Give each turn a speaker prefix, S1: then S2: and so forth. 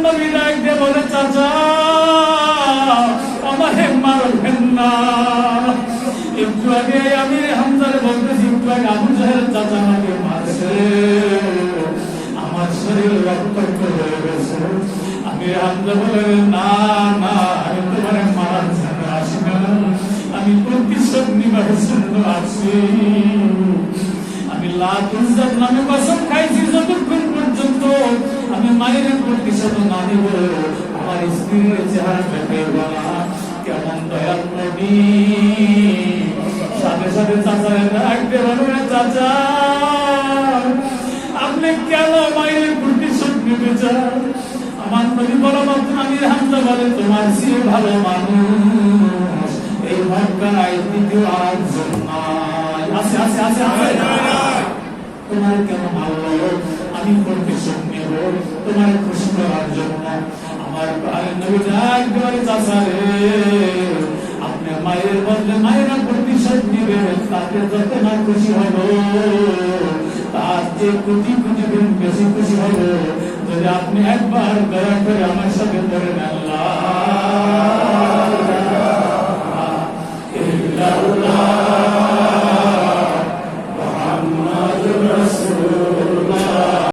S1: নবী ডাক দিয়ে বলে, চাচা আমাকে মারবেন না। একটু আগে আমি হামজারে বলতেছি, একটু আগে আবু জাহেল চাচা আমাকে মারছে, আমার শরীর রক্তাক্ত হয়ে গেছে। আমি হামজা বলে, না না, আমি তোমার মারার জন্য আসি না, আমি প্রতিশোধ নিবার জন্য আসি। আমি লাতুজাত নামে কসম খাইছি, যতক্ষণ পর্যন্ত আমি মায়ের প্রতিশোধ না দেব, আমার স্ত্রীর চেহারা দেখাইব না। কেমন দয়াল নবী! সাথে সাথে চাচারে ডাকতে বলবে, চাচা আপনি কেন মায়ের প্রতিশোধ নিতে চান? আমার নবী বলা মাত্র আমি হামজা বলে, তোমার চেয়ে ভালো মানুষ এই মক্কায় দ্বিতীয় আরেকজন নাই। আছে আছে আছে আছে। তোমার কেন মারলো? আমি প্রতিশোধ নেব তোমার খুশি করার জন্য। আমার নবী ডাক দিয়ে, চাচা রে, আপনি মায়ের বদলে মায়েরা প্রতিশোধ নেবেন, তাতে যত না খুশি হলো তার যে কোটি কোটি গুণ বেশি খুশি হলো যদি আপনি একবার দয়া করে আমার সাথে ধরে নেন,